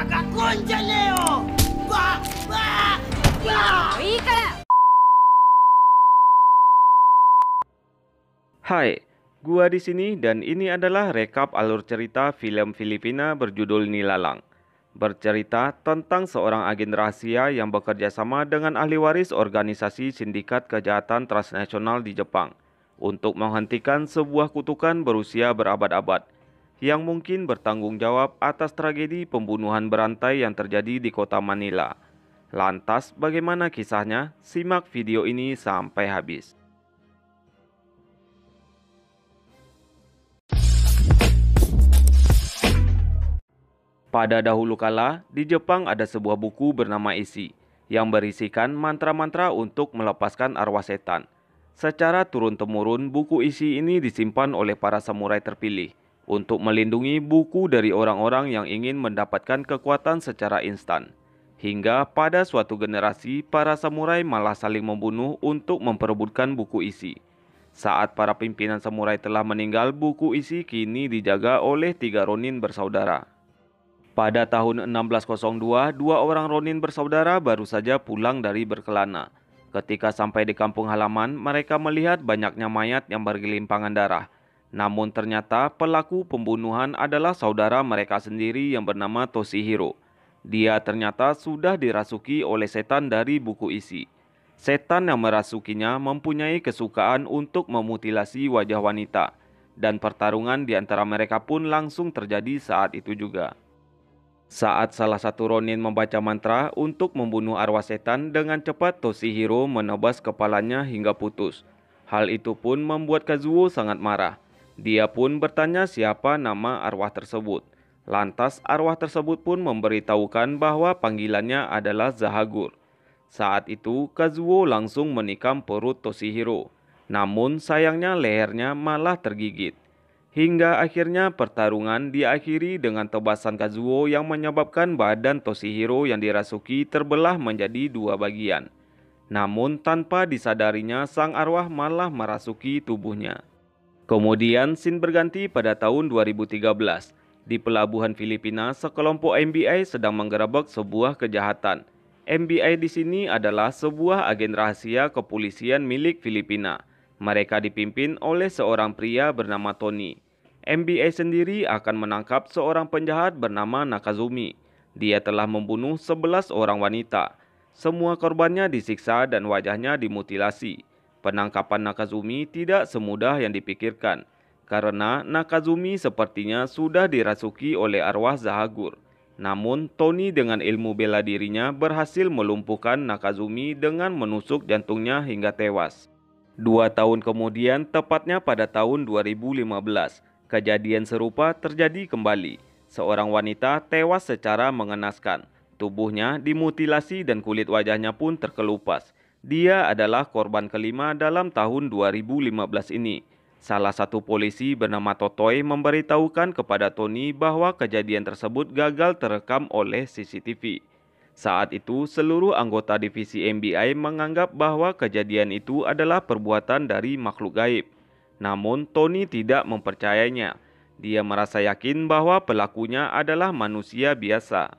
concha, Leo! ¡Bah! ¡Bah! ¡Bah! Hai, gua di sini dan ini adalah rekap alur cerita film Filipina berjudul Nilalang. Bercerita tentang seorang agen rahasia yang bekerja sama dengan ahli waris organisasi sindikat kejahatan transnasional di Jepang untuk menghentikan sebuah kutukan berusia berabad-abad yang mungkin bertanggung jawab atas tragedi pembunuhan berantai yang terjadi di kota Manila. Lantas, bagaimana kisahnya? Simak video ini sampai habis. Pada dahulu kala, di Jepang ada sebuah buku bernama Isi, yang berisikan mantra-mantra untuk melepaskan arwah setan. Secara turun-temurun, buku Isi ini disimpan oleh para samurai terpilih, untuk melindungi buku dari orang-orang yang ingin mendapatkan kekuatan secara instan. Hingga pada suatu generasi, para samurai malah saling membunuh untuk memperebutkan buku Isi. Saat para pimpinan samurai telah meninggal, buku Isi kini dijaga oleh 3 ronin bersaudara. Pada tahun 1602, 2 orang ronin bersaudara baru saja pulang dari berkelana. Ketika sampai di kampung halaman, mereka melihat banyaknya mayat yang bergelimpangan darah. Namun ternyata pelaku pembunuhan adalah saudara mereka sendiri yang bernama Toshihiro. Dia ternyata sudah dirasuki oleh setan dari buku Isi. Setan yang merasukinya mempunyai kesukaan untuk memutilasi wajah wanita. Dan pertarungan di antara mereka pun langsung terjadi saat itu juga. Saat salah satu ronin membaca mantra untuk membunuh arwah setan, dengan cepat Toshihiro menebas kepalanya hingga putus. Hal itu pun membuat Kazuo sangat marah. Dia pun bertanya siapa nama arwah tersebut. Lantas arwah tersebut pun memberitahukan bahwa panggilannya adalah Zahagur. Saat itu Kazuo langsung menikam perut Toshihiro. Namun sayangnya lehernya malah tergigit. Hingga akhirnya pertarungan diakhiri dengan tebasan Kazuo yang menyebabkan badan Toshihiro yang dirasuki terbelah menjadi 2 bagian. Namun tanpa disadarinya sang arwah malah merasuki tubuhnya. Kemudian scene berganti pada tahun 2013. Di pelabuhan Filipina, sekelompok MBI sedang menggerebek sebuah kejahatan. MBI di sini adalah sebuah agen rahasia kepolisian milik Filipina. Mereka dipimpin oleh seorang pria bernama Tony. MBI sendiri akan menangkap seorang penjahat bernama Nakazumi. Dia telah membunuh 11 orang wanita. Semua korbannya disiksa dan wajahnya dimutilasi. Penangkapan Nakazumi tidak semudah yang dipikirkan, karena Nakazumi sepertinya sudah dirasuki oleh arwah Zahagur. Namun, Tony dengan ilmu bela dirinya berhasil melumpuhkan Nakazumi dengan menusuk jantungnya hingga tewas. 2 tahun kemudian, tepatnya pada tahun 2015, kejadian serupa terjadi kembali. Seorang wanita tewas secara mengenaskan. Tubuhnya dimutilasi dan kulit wajahnya pun terkelupas. Dia adalah korban kelima dalam tahun 2015 ini. Salah satu polisi bernama Totoy memberitahukan kepada Tony bahwa kejadian tersebut gagal terekam oleh CCTV. Saat itu, seluruh anggota divisi MBI menganggap bahwa kejadian itu adalah perbuatan dari makhluk gaib. Namun, Tony tidak mempercayainya. Dia merasa yakin bahwa pelakunya adalah manusia biasa.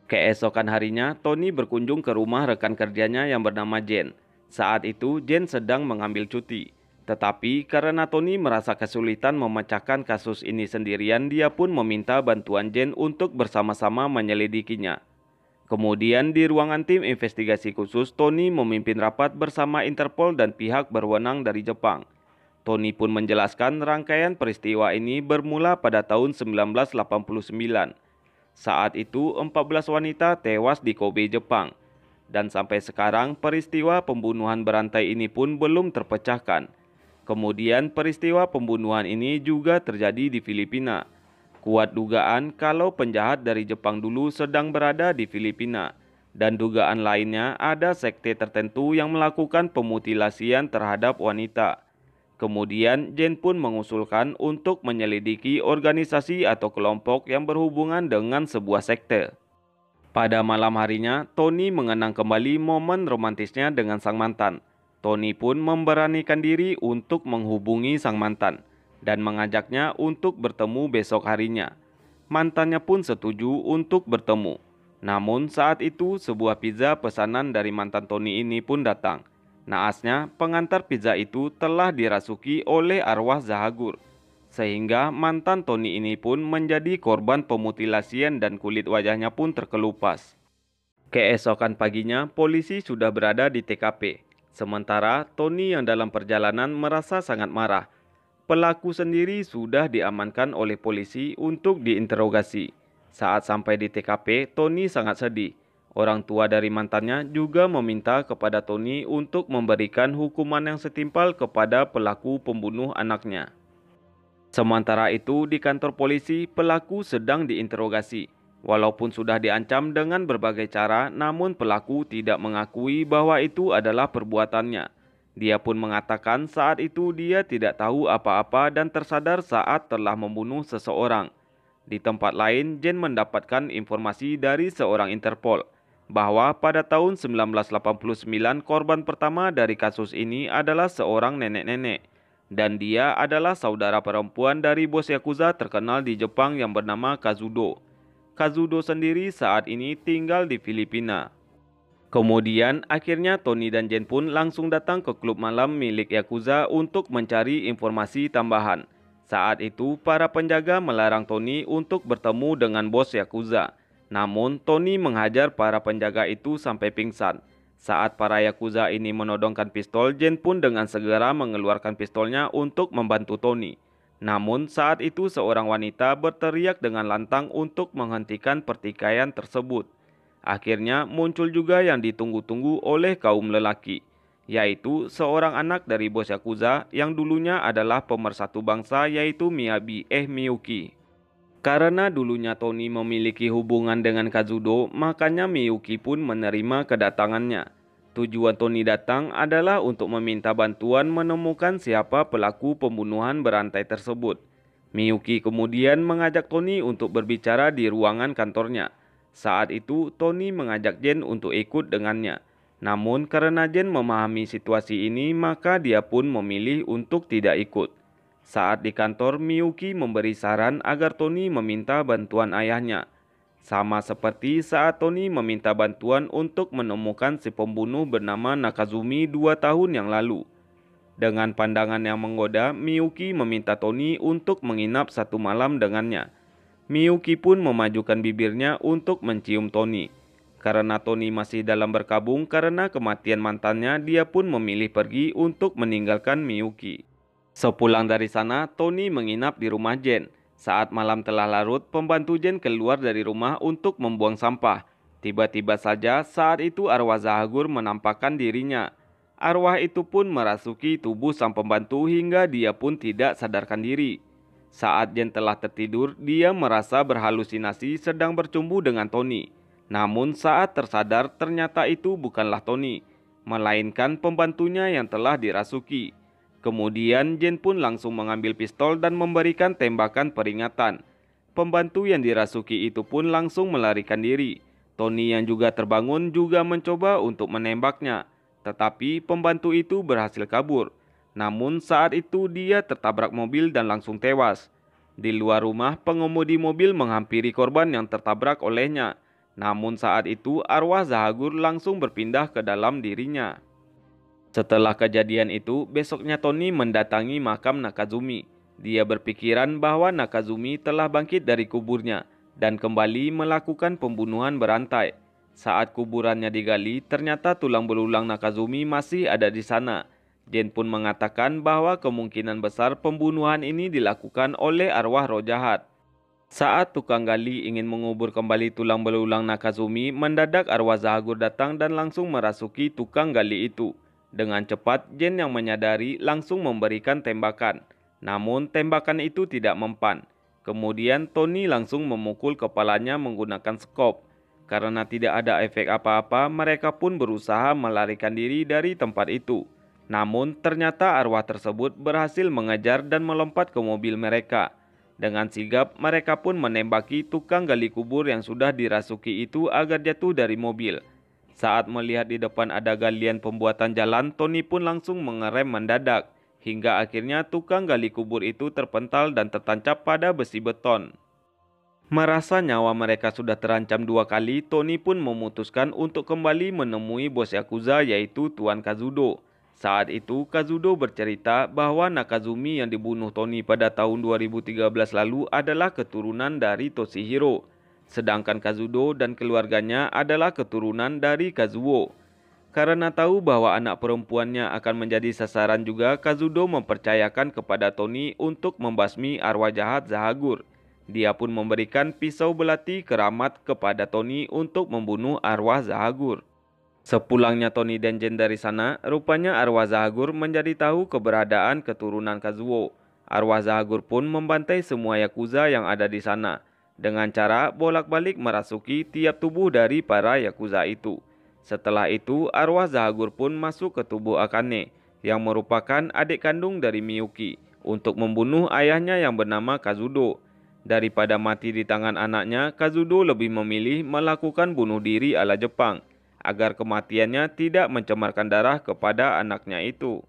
Keesokan harinya, Tony berkunjung ke rumah rekan kerjanya yang bernama Jen. Saat itu, Jen sedang mengambil cuti. Tetapi karena Tony merasa kesulitan memecahkan kasus ini sendirian, dia pun meminta bantuan Jen untuk bersama-sama menyelidikinya. Kemudian di ruangan tim investigasi khusus, Tony memimpin rapat bersama Interpol dan pihak berwenang dari Jepang. Tony pun menjelaskan rangkaian peristiwa ini bermula pada tahun 1989. Saat itu 14 wanita tewas di Kobe, Jepang. Dan sampai sekarang peristiwa pembunuhan berantai ini pun belum terpecahkan. Kemudian peristiwa pembunuhan ini juga terjadi di Filipina. Kuat dugaan kalau penjahat dari Jepang dulu sedang berada di Filipina. Dan dugaan lainnya ada sekte tertentu yang melakukan pemutilasian terhadap wanita. Kemudian Jen pun mengusulkan untuk menyelidiki organisasi atau kelompok yang berhubungan dengan sebuah sekte. Pada malam harinya, Tony mengenang kembali momen romantisnya dengan sang mantan. Tony pun memberanikan diri untuk menghubungi sang mantan dan mengajaknya untuk bertemu besok harinya. Mantannya pun setuju untuk bertemu. Namun saat itu sebuah pizza pesanan dari mantan Tony ini pun datang. Naasnya pengantar pizza itu telah dirasuki oleh arwah Zahagur. Sehingga mantan Tony ini pun menjadi korban pemutilasian dan kulit wajahnya pun terkelupas. Keesokan paginya, polisi sudah berada di TKP. Sementara Tony yang dalam perjalanan merasa sangat marah. Pelaku sendiri sudah diamankan oleh polisi untuk diinterogasi. Saat sampai di TKP, Tony sangat sedih. Orang tua dari mantannya juga meminta kepada Tony untuk memberikan hukuman yang setimpal kepada pelaku pembunuh anaknya. Sementara itu, di kantor polisi, pelaku sedang diinterogasi. Walaupun sudah diancam dengan berbagai cara, namun pelaku tidak mengakui bahwa itu adalah perbuatannya. Dia pun mengatakan saat itu dia tidak tahu apa-apa dan tersadar saat telah membunuh seseorang. Di tempat lain, Jen mendapatkan informasi dari seorang Interpol bahwa pada tahun 1989 korban pertama dari kasus ini adalah seorang nenek-nenek. Dan dia adalah saudara perempuan dari bos Yakuza terkenal di Jepang yang bernama Kazudo. Kazudo sendiri saat ini tinggal di Filipina. Kemudian akhirnya Tony dan Jen pun langsung datang ke klub malam milik Yakuza untuk mencari informasi tambahan. Saat itu para penjaga melarang Tony untuk bertemu dengan bos Yakuza. Namun Tony menghajar para penjaga itu sampai pingsan. Saat para Yakuza ini menodongkan pistol, Jen pun dengan segera mengeluarkan pistolnya untuk membantu Tony. Namun saat itu seorang wanita berteriak dengan lantang untuk menghentikan pertikaian tersebut. Akhirnya muncul juga yang ditunggu-tunggu oleh kaum lelaki, yaitu seorang anak dari bos Yakuza yang dulunya adalah pemersatu bangsa yaitu Miyuki. Karena dulunya Tony memiliki hubungan dengan Kazudo, makanya Miyuki pun menerima kedatangannya. Tujuan Tony datang adalah untuk meminta bantuan menemukan siapa pelaku pembunuhan berantai tersebut. Miyuki kemudian mengajak Tony untuk berbicara di ruangan kantornya. Saat itu Tony mengajak Jen untuk ikut dengannya. Namun karena Jen memahami situasi ini, maka dia pun memilih untuk tidak ikut. Saat di kantor, Miyuki memberi saran agar Tony meminta bantuan ayahnya. Sama seperti saat Tony meminta bantuan untuk menemukan si pembunuh bernama Nakazumi 2 tahun yang lalu. Dengan pandangan yang menggoda, Miyuki meminta Tony untuk menginap satu malam dengannya. Miyuki pun memajukan bibirnya untuk mencium Tony. Karena Tony masih dalam berkabung karena kematian mantannya, dia pun memilih pergi untuk meninggalkan Miyuki. Sepulang dari sana, Tony menginap di rumah Jen. Saat malam telah larut, pembantu Jen keluar dari rumah untuk membuang sampah. Tiba-tiba saja saat itu arwah Zahagur menampakkan dirinya. Arwah itu pun merasuki tubuh sang pembantu hingga dia pun tidak sadarkan diri. Saat Jen telah tertidur, dia merasa berhalusinasi sedang bercumbu dengan Tony. Namun saat tersadar ternyata itu bukanlah Tony, melainkan pembantunya yang telah dirasuki. Kemudian Jen pun langsung mengambil pistol dan memberikan tembakan peringatan. Pembantu yang dirasuki itu pun langsung melarikan diri. Tony yang juga terbangun juga mencoba untuk menembaknya. Tetapi pembantu itu berhasil kabur. Namun saat itu dia tertabrak mobil dan langsung tewas. Di luar rumah, pengemudi mobil menghampiri korban yang tertabrak olehnya. Namun saat itu arwah Zahagur langsung berpindah ke dalam dirinya. Setelah kejadian itu, besoknya Tony mendatangi makam Nakazumi. Dia berpikiran bahwa Nakazumi telah bangkit dari kuburnya dan kembali melakukan pembunuhan berantai. Saat kuburannya digali, ternyata tulang belulang Nakazumi masih ada di sana. Jen pun mengatakan bahwa kemungkinan besar pembunuhan ini dilakukan oleh arwah roh jahat. Saat tukang gali ingin mengubur kembali tulang belulang Nakazumi, mendadak arwah Zahagur datang dan langsung merasuki tukang gali itu. Dengan cepat, Jen yang menyadari langsung memberikan tembakan. Namun tembakan itu tidak mempan. Kemudian Tony langsung memukul kepalanya menggunakan skop. Karena tidak ada efek apa-apa, mereka pun berusaha melarikan diri dari tempat itu. Namun ternyata arwah tersebut berhasil mengejar dan melompat ke mobil mereka. Dengan sigap, mereka pun menembaki tukang gali kubur yang sudah dirasuki itu agar jatuh dari mobil. Saat melihat di depan ada galian pembuatan jalan, Tony pun langsung mengerem mendadak. Hingga akhirnya tukang gali kubur itu terpental dan tertancap pada besi beton. Merasa nyawa mereka sudah terancam 2 kali, Tony pun memutuskan untuk kembali menemui bos Yakuza yaitu Tuan Kazudo. Saat itu, Kazudo bercerita bahwa Nakazumi yang dibunuh Tony pada tahun 2013 lalu adalah keturunan dari Toshihiro. Sedangkan Kazudo dan keluarganya adalah keturunan dari Kazuo. Karena tahu bahwa anak perempuannya akan menjadi sasaran juga, Kazudo mempercayakan kepada Tony untuk membasmi arwah jahat Zahagur. Dia pun memberikan pisau belati keramat kepada Tony untuk membunuh arwah Zahagur. Sepulangnya Tony dan Jen dari sana, rupanya arwah Zahagur menjadi tahu keberadaan keturunan Kazuo. Arwah Zahagur pun membantai semua Yakuza yang ada di sana, dengan cara bolak-balik merasuki tiap tubuh dari para Yakuza itu. Setelah itu, arwah Zahagur pun masuk ke tubuh Akane, yang merupakan adik kandung dari Miyuki, untuk membunuh ayahnya yang bernama Kazudo. Daripada mati di tangan anaknya, Kazudo lebih memilih melakukan bunuh diri ala Jepang, agar kematiannya tidak mencemarkan darah kepada anaknya itu.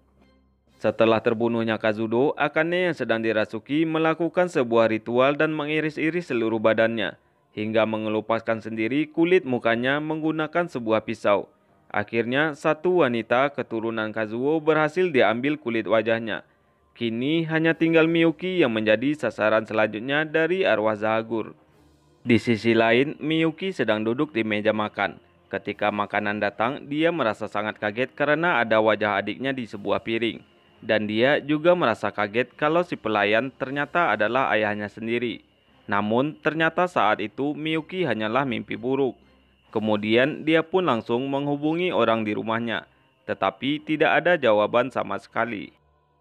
Setelah terbunuhnya Kazudo, Akane yang sedang dirasuki melakukan sebuah ritual dan mengiris-iris seluruh badannya, hingga mengelupaskan sendiri kulit mukanya menggunakan sebuah pisau. Akhirnya, satu wanita keturunan Kazuo berhasil diambil kulit wajahnya. Kini hanya tinggal Miyuki yang menjadi sasaran selanjutnya dari arwah Zahagur. Di sisi lain, Miyuki sedang duduk di meja makan. Ketika makanan datang, dia merasa sangat kaget karena ada wajah adiknya di sebuah piring. Dan dia juga merasa kaget kalau si pelayan ternyata adalah ayahnya sendiri. Namun, ternyata saat itu Miyuki hanyalah mimpi buruk. Kemudian, dia pun langsung menghubungi orang di rumahnya. Tetapi tidak ada jawaban sama sekali.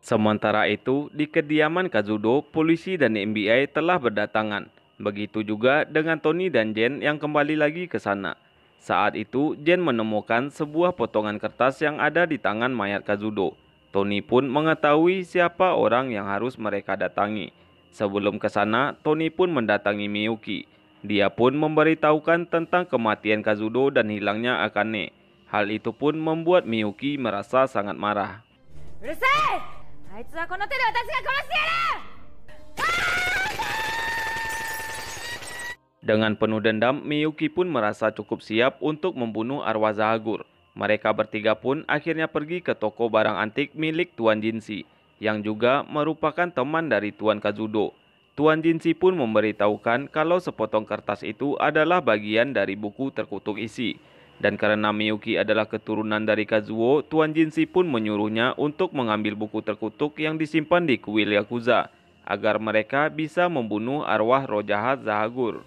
Sementara itu, di kediaman Kazudo, polisi dan FBI telah berdatangan. Begitu juga dengan Tony dan Jen yang kembali lagi ke sana. Saat itu, Jen menemukan sebuah potongan kertas yang ada di tangan mayat Kazudo. Tony pun mengetahui siapa orang yang harus mereka datangi. Sebelum ke sana, Tony pun mendatangi Miyuki. Dia pun memberitahukan tentang kematian Kazudo dan hilangnya Akane. Hal itu pun membuat Miyuki merasa sangat marah. Dengan penuh dendam, Miyuki pun merasa cukup siap untuk membunuh arwah Zahagur. Mereka bertiga pun akhirnya pergi ke toko barang antik milik Tuan Jinshi, yang juga merupakan teman dari Tuan Kazudo. Tuan Jinshi pun memberitahukan kalau sepotong kertas itu adalah bagian dari buku terkutuk isi. Dan karena Miyuki adalah keturunan dari Kazuo, Tuan Jinshi pun menyuruhnya untuk mengambil buku terkutuk yang disimpan di kuil Yakuza, agar mereka bisa membunuh arwah roh jahat Zahagur.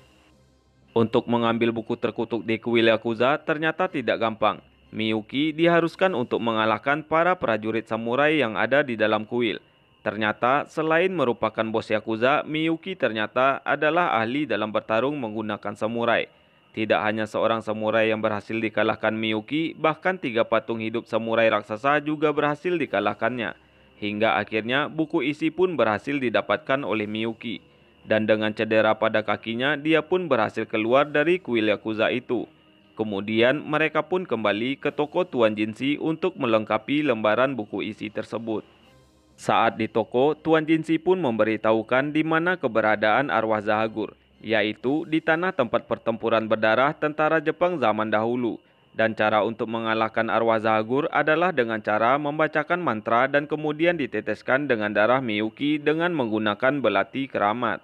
Untuk mengambil buku terkutuk di kuil Yakuza ternyata tidak gampang. Miyuki diharuskan untuk mengalahkan para prajurit samurai yang ada di dalam kuil. Ternyata selain merupakan bos Yakuza, Miyuki ternyata adalah ahli dalam bertarung menggunakan samurai. Tidak hanya seorang samurai yang berhasil dikalahkan Miyuki, bahkan 3 patung hidup samurai raksasa juga berhasil dikalahkannya. Hingga akhirnya buku isi pun berhasil didapatkan oleh Miyuki. Dan dengan cedera pada kakinya, dia pun berhasil keluar dari kuil Yakuza itu. Kemudian mereka pun kembali ke toko Tuan Jinshi untuk melengkapi lembaran buku isi tersebut. Saat di toko, Tuan Jinshi pun memberitahukan di mana keberadaan arwah Zahagur, yaitu di tanah tempat pertempuran berdarah tentara Jepang zaman dahulu. Dan cara untuk mengalahkan arwah Zahagur adalah dengan cara membacakan mantra dan kemudian diteteskan dengan darah Miyuki dengan menggunakan belati keramat.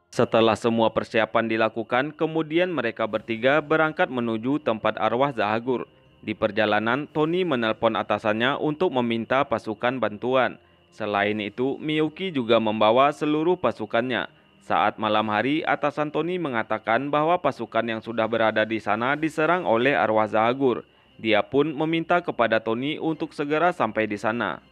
Setelah semua persiapan dilakukan, kemudian mereka bertiga berangkat menuju tempat arwah Zahagur. Di perjalanan, Tony menelpon atasannya untuk meminta pasukan bantuan. Selain itu, Miyuki juga membawa seluruh pasukannya. Saat malam hari, atasan Tony mengatakan bahwa pasukan yang sudah berada di sana diserang oleh arwah Zahagur. Dia pun meminta kepada Tony untuk segera sampai di sana.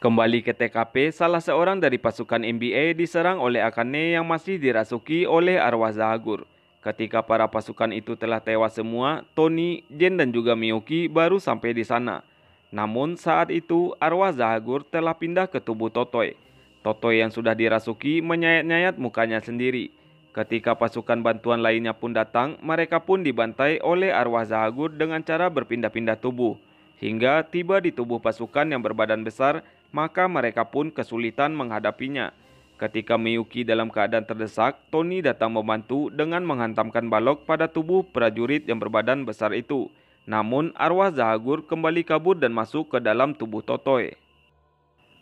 Kembali ke TKP, salah seorang dari pasukan NBA diserang oleh Akane yang masih dirasuki oleh arwah Zahagur. Ketika para pasukan itu telah tewas semua, Tony, Jen dan juga Miyuki baru sampai di sana. Namun saat itu arwah Zahagur telah pindah ke tubuh Totoi. Totoi yang sudah dirasuki menyayat-nyayat mukanya sendiri. Ketika pasukan bantuan lainnya pun datang, mereka pun dibantai oleh arwah Zahagur dengan cara berpindah-pindah tubuh. Hingga tiba di tubuh pasukan yang berbadan besar, maka mereka pun kesulitan menghadapinya. Ketika Miyuki dalam keadaan terdesak, Tony datang membantu dengan menghantamkan balok pada tubuh prajurit yang berbadan besar itu. Namun, arwah Zahagur kembali kabur dan masuk ke dalam tubuh Totoe.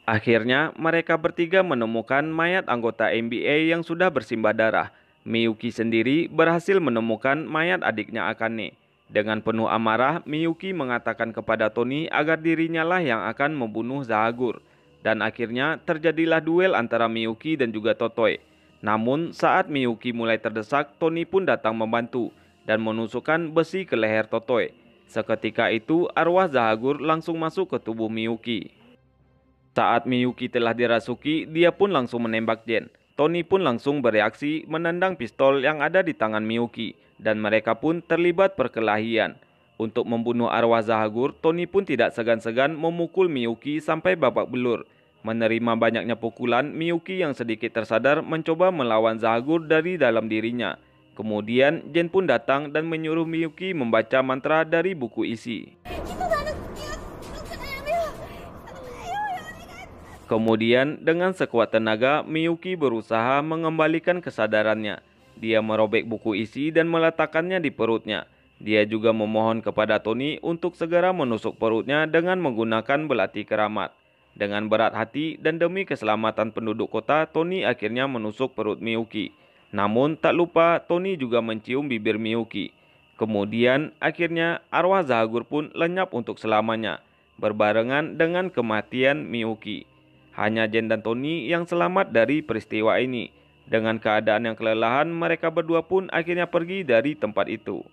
Akhirnya, mereka bertiga menemukan mayat anggota NBA yang sudah bersimbah darah. Miyuki sendiri berhasil menemukan mayat adiknya Akane. Dengan penuh amarah, Miyuki mengatakan kepada Tony agar dirinya lah yang akan membunuh Zahagur. Dan akhirnya terjadilah duel antara Miyuki dan juga Totoe. Namun saat Miyuki mulai terdesak, Tony pun datang membantu dan menusukkan besi ke leher Totoe. Seketika itu arwah Zahagur langsung masuk ke tubuh Miyuki. Saat Miyuki telah dirasuki, dia pun langsung menembak Gen. Tony pun langsung bereaksi menendang pistol yang ada di tangan Miyuki dan mereka pun terlibat perkelahian. Untuk membunuh arwah Zahagur, Tony pun tidak segan-segan memukul Miyuki sampai babak belur. Menerima banyaknya pukulan, Miyuki yang sedikit tersadar mencoba melawan Zahagur dari dalam dirinya. Kemudian, Gen pun datang dan menyuruh Miyuki membaca mantra dari buku isi. Kemudian, dengan sekuat tenaga, Miyuki berusaha mengembalikan kesadarannya. Dia merobek buku isi dan meletakkannya di perutnya. Dia juga memohon kepada Tony untuk segera menusuk perutnya dengan menggunakan belati keramat. Dengan berat hati dan demi keselamatan penduduk kota, Tony akhirnya menusuk perut Miyuki. Namun tak lupa Tony juga mencium bibir Miyuki. Kemudian akhirnya arwah Zahagur pun lenyap untuk selamanya, berbarengan dengan kematian Miyuki. Hanya Gen dan Tony yang selamat dari peristiwa ini. Dengan keadaan yang kelelahan, mereka berdua pun akhirnya pergi dari tempat itu.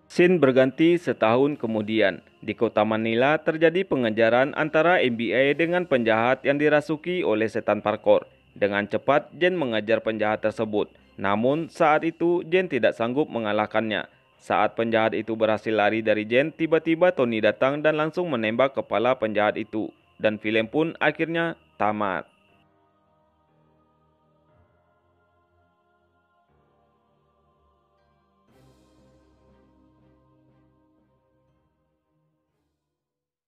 Scene berganti setahun kemudian. Di kota Manila terjadi pengejaran antara NBA dengan penjahat yang dirasuki oleh setan parkour. Dengan cepat, Gen mengejar penjahat tersebut. Namun saat itu Gen tidak sanggup mengalahkannya. Saat penjahat itu berhasil lari dari Gen, tiba-tiba Tony datang dan langsung menembak kepala penjahat itu. Dan film pun akhirnya tamat.